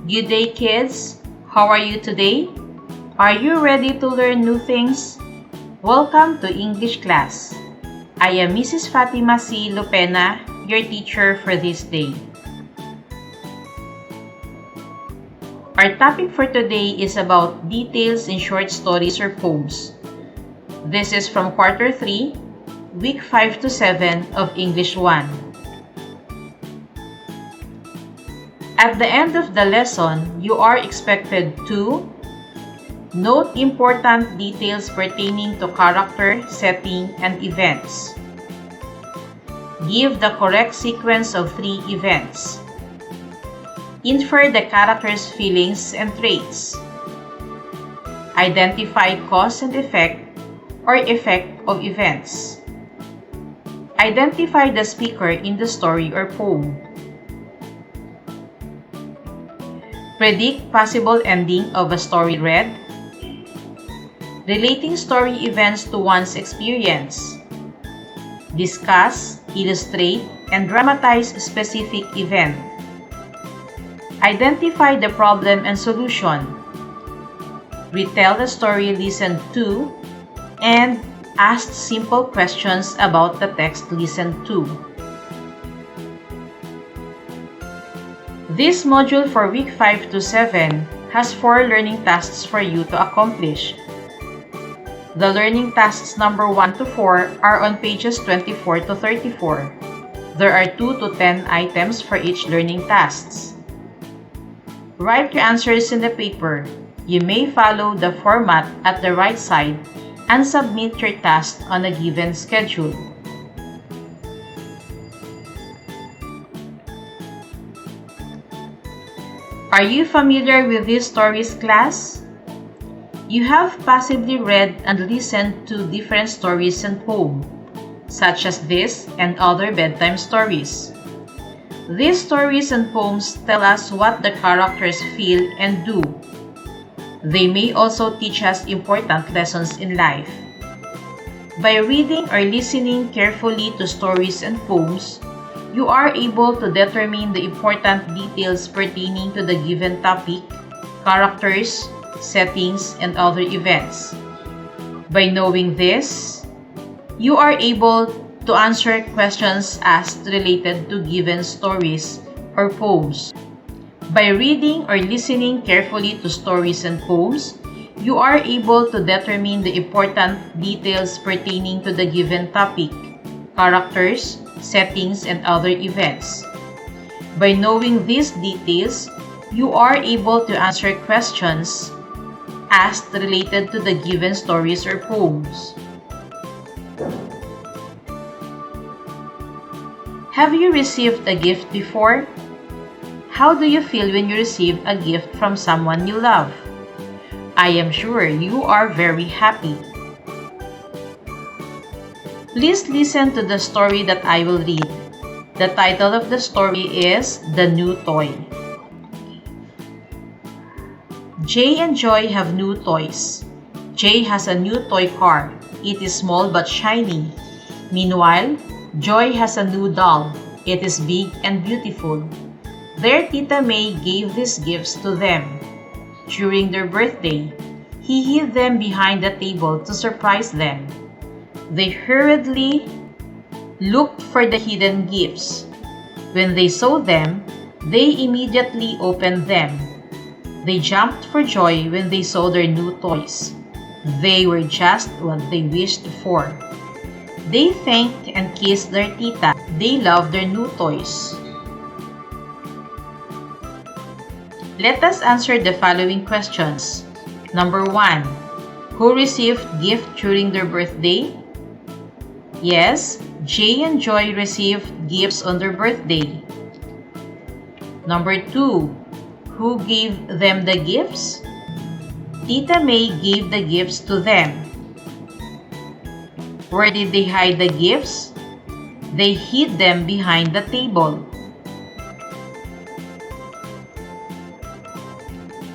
Good day, kids. How are you today? Are you ready to learn new things? Welcome to English class. I am Mrs. Fatima C. Lupena, your teacher for this day. Our topic for today is about details in short stories or poems. This is from Quarter 3, Week 5 to 7 of English 1. At the end of the lesson, you are expected to note important details pertaining to character, setting, and events. Give the correct sequence of 3 events. Infer the character's feelings and traits. Identify cause and effect or effect of events. Identify the speaker in the story or poem. Predict possible ending of a story read. Relating story events to one's experience. Discuss, illustrate, and dramatize a specific event. Identify the problem and solution. Retell the story listened to, and ask simple questions about the text listened to. This module for week 5 to 7 has 4 learning tasks for you to accomplish. The learning tasks number 1 to 4 are on pages 24 to 34. There are 2 to 10 items for each learning tasks. Write your answers in the paper. You may follow the format at the right side and submit your task on a given schedule. Are you familiar with these stories, class? You have possibly read and listened to different stories and poems, such as this and other bedtime stories. These stories and poems tell us what the characters feel and do. They may also teach us important lessons in life. By reading or listening carefully to stories and poems, you are able to determine the important details pertaining to the given topic, characters, settings, and other events. By knowing this, you are able to answer questions asked related to given stories or poems. By reading or listening carefully to stories and poems, you are able to determine the important details pertaining to the given topic, characters, settings, and other events. By knowing these details, you are able to answer questions asked related to the given stories or poems. Have you received a gift before? How do you feel when you receive a gift from someone you love? I am sure you are very happy. Please listen to the story that I will read. The title of the story is The New Toy. Jay and Joy have new toys. Jay has a new toy car. It is small but shiny. Meanwhile, Joy has a new doll. It is big and beautiful. Their Tita May gave these gifts to them. During their birthday, he hid them behind the table to surprise them. They hurriedly looked for the hidden gifts. When they saw them, they immediately opened them. They jumped for joy when they saw their new toys. They were just what they wished for. They thanked and kissed their tita. They loved their new toys. Let us answer the following questions. Number 1. Who received gift during their birthday? Yes, Jay and Joy received gifts on their birthday. Number 2. Who gave them the gifts? Tita May gave the gifts to them. Where did they hide the gifts? They hid them behind the table.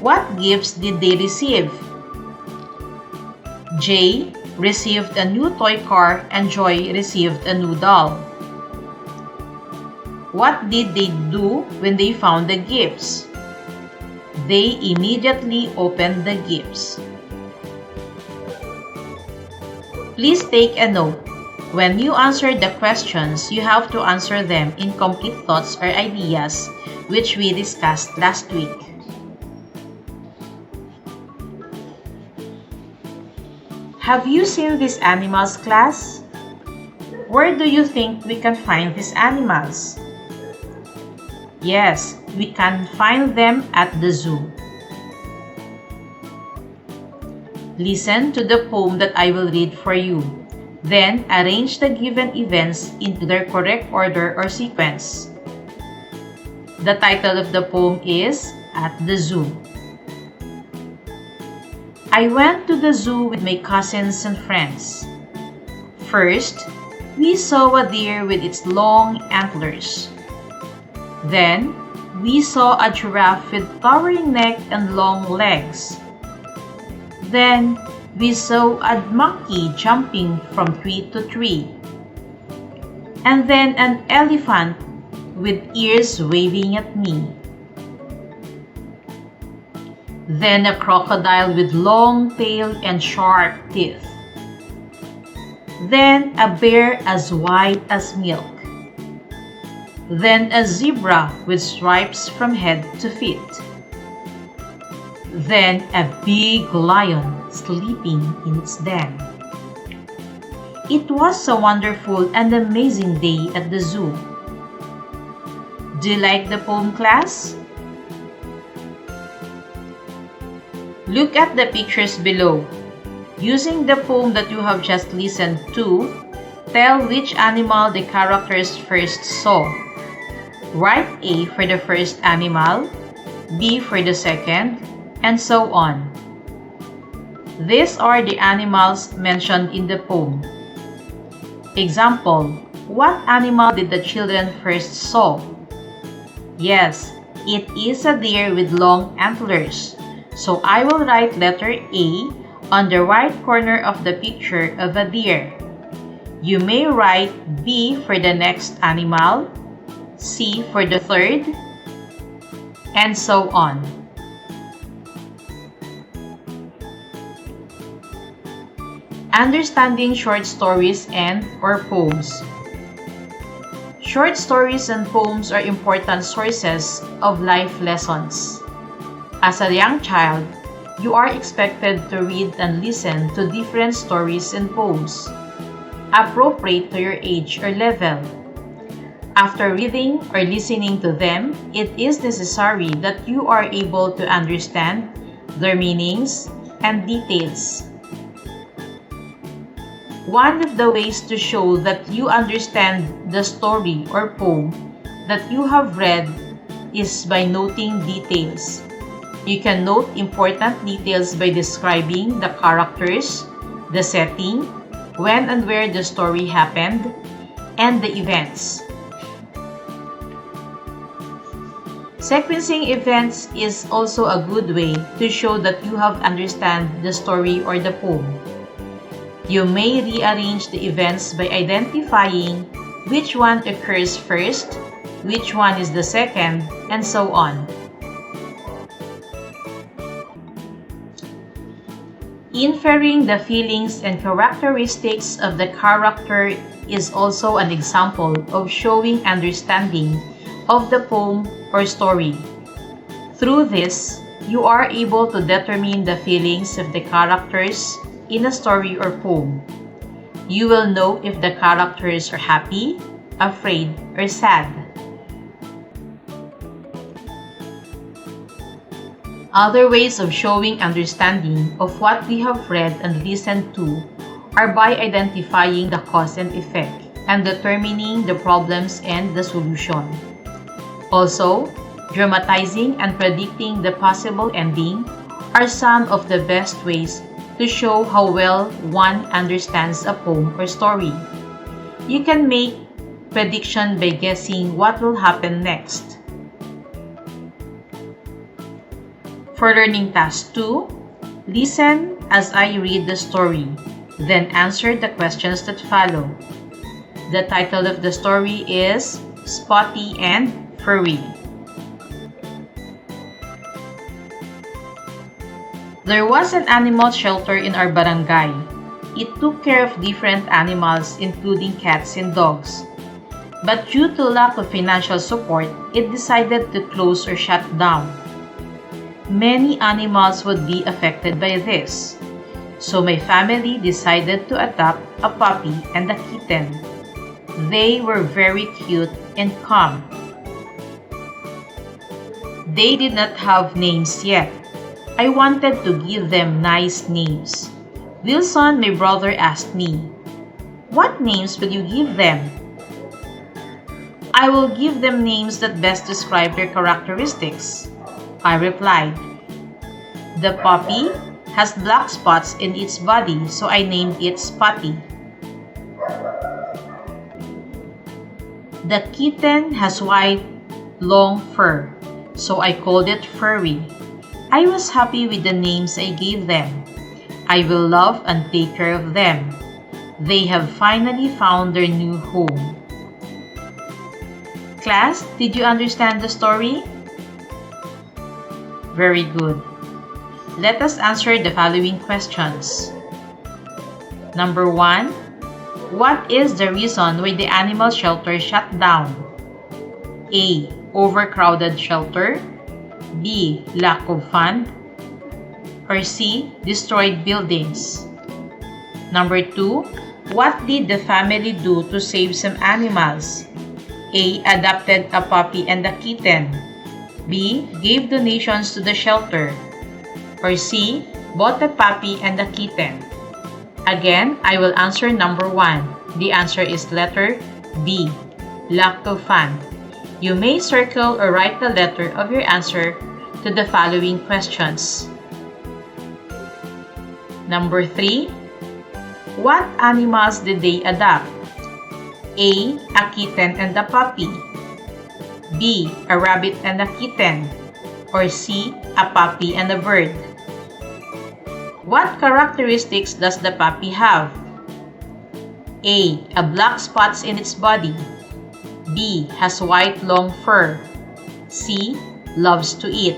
What gifts did they receive? Jay received a new toy car and Joy received a new doll. What did they do when they found the gifts? They immediately opened the gifts. Please take a note. When you answer the questions, you have to answer them in complete thoughts or ideas, which we discussed last week. Have you seen these animals, class? Where do you think we can find these animals? Yes, we can find them at the zoo. Listen to the poem that I will read for you. Then, arrange the given events into their correct order or sequence. The title of the poem is At the Zoo. I went to the zoo with my cousins and friends. First, we saw a deer with its long antlers. Then, we saw a giraffe with towering neck and long legs. Then, we saw a monkey jumping from tree to tree. And then an elephant with ears waving at me. Then a crocodile with long tail and sharp teeth. Then a bear as white as milk. Then a zebra with stripes from head to feet. Then a big lion sleeping in its den. It was a wonderful and amazing day at the zoo. Do you like the poem, class? Look at the pictures below. Using the poem that you have just listened to, tell which animal the characters first saw. Write A for the first animal, B for the second, and so on. These are the animals mentioned in the poem. Example, what animal did the children first saw? Yes, it is a deer with long antlers. So I will write letter A on the right corner of the picture of a deer. You may write B for the next animal, C for the third, and so on. Understanding short stories and/or poems. Short stories and poems are important sources of life lessons. As a young child, you are expected to read and listen to different stories and poems, appropriate to your age or level. After reading or listening to them, it is necessary that you are able to understand their meanings and details. One of the ways to show that you understand the story or poem that you have read is by noting details. You can note important details by describing the characters, the setting, when and where the story happened, and the events. Sequencing events is also a good way to show that you have understand the story or the poem. You may rearrange the events by identifying which one occurs first, which one is the second, and so on. Inferring the feelings and characteristics of the character is also an example of showing understanding of the poem or story. Through this, you are able to determine the feelings of the characters in a story or poem. You will know if the characters are happy, afraid, or sad. Other ways of showing understanding of what we have read and listened to are by identifying the cause and effect and determining the problems and the solution. Also, dramatizing and predicting the possible ending are some of the best ways to show how well one understands a poem or story. You can make prediction by guessing what will happen next. For learning task 2, listen as I read the story, then answer the questions that follow. The title of the story is Spotty and Furry. There was an animal shelter in our barangay. It took care of different animals including cats and dogs. But due to lack of financial support, it decided to close or shut down. Many animals would be affected by this. So my family decided to adopt a puppy and a kitten. They were very cute and calm. They did not have names yet. I wanted to give them nice names. Wilson, my brother, asked me, "What names will you give them?" "I will give them names that best describe their characteristics," I replied. The puppy has black spots in its body, so I named it Spotty. The kitten has white, long fur, so I called it Furry. I was happy with the names I gave them. I will love and take care of them. They have finally found their new home. Class, did you understand the story? Very good. Let us answer the following questions. Number 1. What is the reason why the animal shelter shut down? A. Overcrowded shelter. B. Lack of fund. Or C. Destroyed buildings. Number 2. What did the family do to save some animals? A. Adopted a puppy and a kitten. B. Gave donations to the shelter. Or C. Bought a puppy and a kitten. Again, I will answer number 1. The answer is letter B. Lack of fund. You may circle or write the letter of your answer to the following questions. Number 3. What animals did they adopt? A. A kitten and a puppy. B. A rabbit and a kitten. Or C. A puppy and a bird. What characteristics does the puppy have? A. Black spots in its body. B. Has white long fur. C. Loves to eat.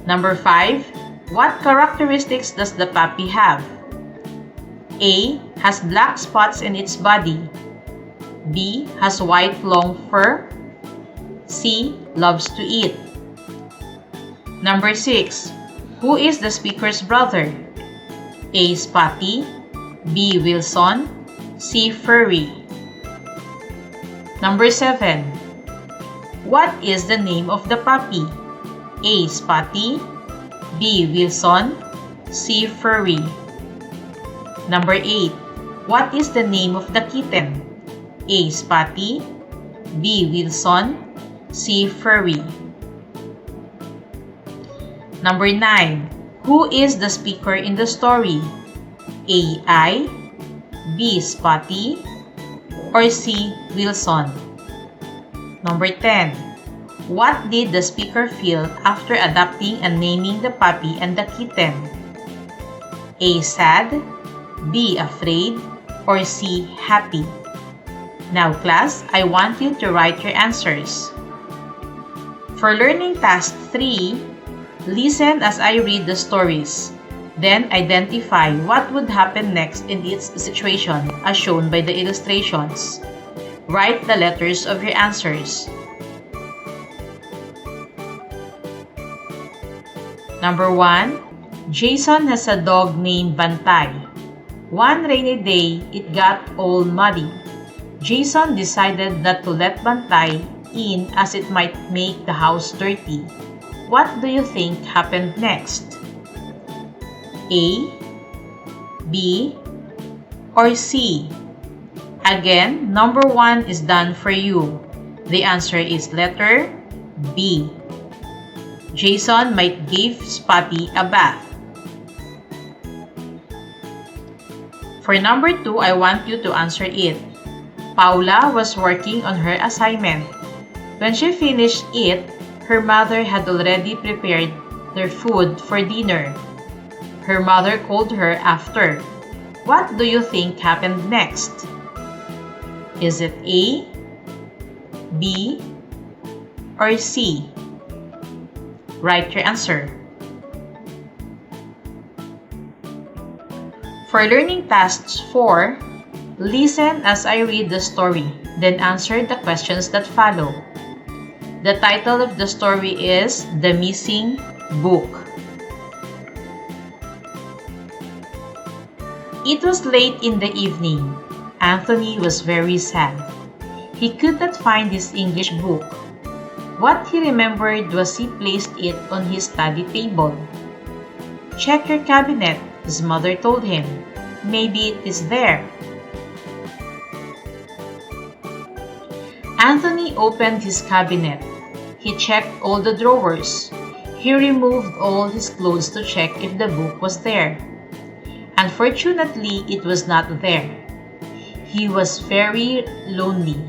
Number 5. What characteristics does the puppy have? A. Has black spots in its body. B. Has white long fur. C. Loves to eat. Number 6. Who is the speaker's brother? A. Spotty. B. Wilson. C. Furry. Number 7. What is the name of the puppy? A. Spotty. B. Wilson. C. Furry. Number 8. What is the name of the kitten? A. Spotty. B. Wilson. C. Furry. Number 9. Who is the speaker in the story? A. I. B. Spotty. Or C. Wilson. Number 10. What did the speaker feel after adopting and naming the puppy and the kitten? A. Sad. B. Afraid. Or C. Happy. Now class, I want you to write your answers. For learning task 3, listen as I read the stories. Then identify what would happen next in each situation as shown by the illustrations. Write the letters of your answers. Number 1. Jason has a dog named Bantay. One rainy day, it got all muddy. Jason decided not to let Bantay in as it might make the house dirty. What do you think happened next? A, B, or C? Again, number 1 is done for you. The answer is letter B. Jason might give Spotty a bath. For number 2, I want you to answer it. Paula was working on her assignment. When she finished it, her mother had already prepared their food for dinner. Her mother called her after. What do you think happened next? Is it A, B, or C? Write your answer. For learning tasks 4, listen as I read the story, then answer the questions that follow. The title of the story is The Missing Book. It was late in the evening. Anthony was very sad. He could not find his English book. What he remembered was he placed it on his study table. "Check your cabinet," his mother told him. "Maybe it is there." Anthony opened his cabinet. He checked all the drawers. He removed all his clothes to check if the book was there. Unfortunately, it was not there. He was very lonely.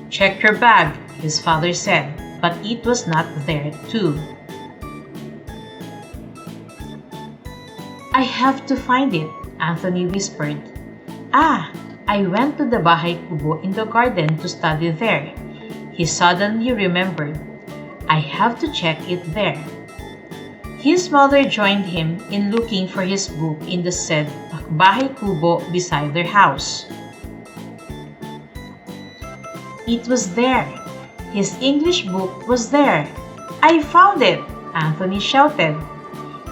"Check your bag," his father said, but it was not there too. "I have to find it," Anthony whispered. I went to the Bahay Kubo in the garden to study there." He suddenly remembered. "I have to check it there." His mother joined him in looking for his book in the said Bahay Kubo beside their house. It was there. His English book was there. "I found it!" Anthony shouted.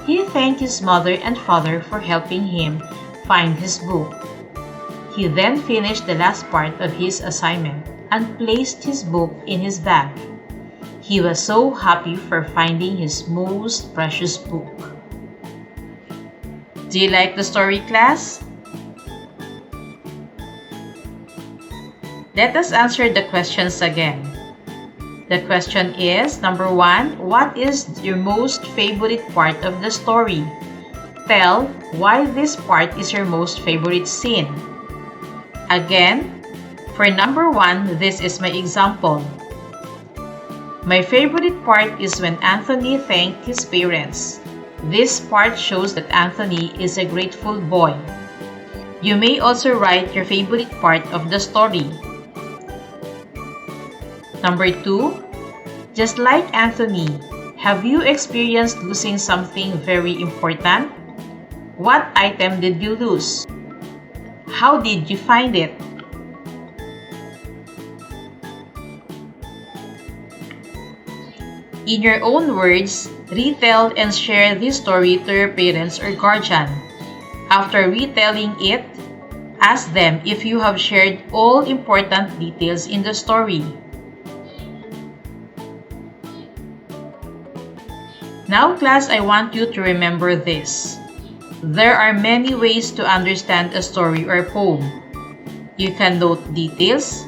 He thanked his mother and father for helping him find his book. He then finished the last part of his assignment and placed his book in his bag. He was so happy for finding his most precious book. Do you like the story, class? Let us answer the questions again. The question is, number 1, what is your most favorite part of the story? Tell why this part is your most favorite scene. Again, for number 1, this is my example. My favorite part is when Anthony thanked his parents. This part shows that Anthony is a grateful boy. You may also write your favorite part of the story. Number 2, just like Anthony, have you experienced losing something very important? What item did you lose? How did you find it? In your own words, retell and share this story to your parents or guardian. After retelling it, ask them if you have shared all important details in the story. Now, class, I want you to remember this. There are many ways to understand a story or poem. You can note details,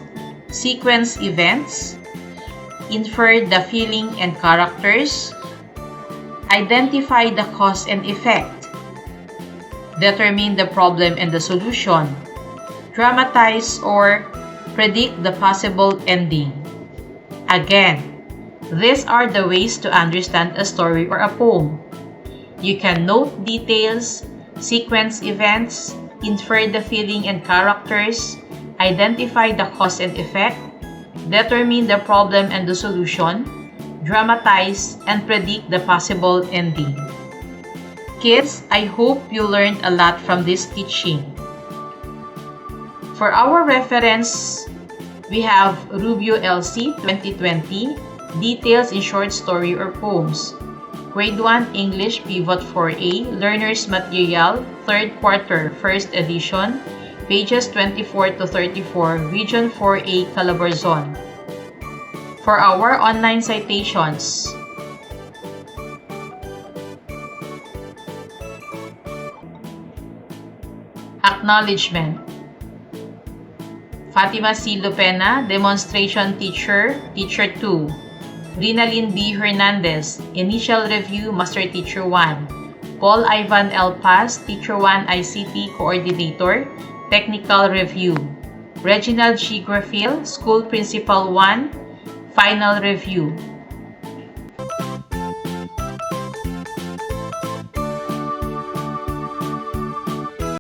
sequence events, infer the feeling and characters, identify the cause and effect, determine the problem and the solution, dramatize or predict the possible ending. Again, these are the ways to understand a story or a poem. You can note details, sequence events, infer the feeling and characters, identify the cause and effect, determine the problem and the solution, dramatize, and predict the possible ending. Kids, I hope you learned a lot from this teaching. For our reference, we have Rubio LC 2020, Details in Short Story or Poems. Grade 1 English Pivot 4A, Learner's Material, 3rd Quarter, 1st Edition, pages 24 to 34, Region 4A, Calabarzon. For our online citations, acknowledgement. Fatima C. Lupena, Demonstration Teacher, Teacher 2. Rinalyn B. Hernandez, Initial Review, Master Teacher 1. Paul Ivan L. Paz, Teacher 1 ICT Coordinator, Technical Review. Reginald G. Grafil, School Principal 1, Final Review.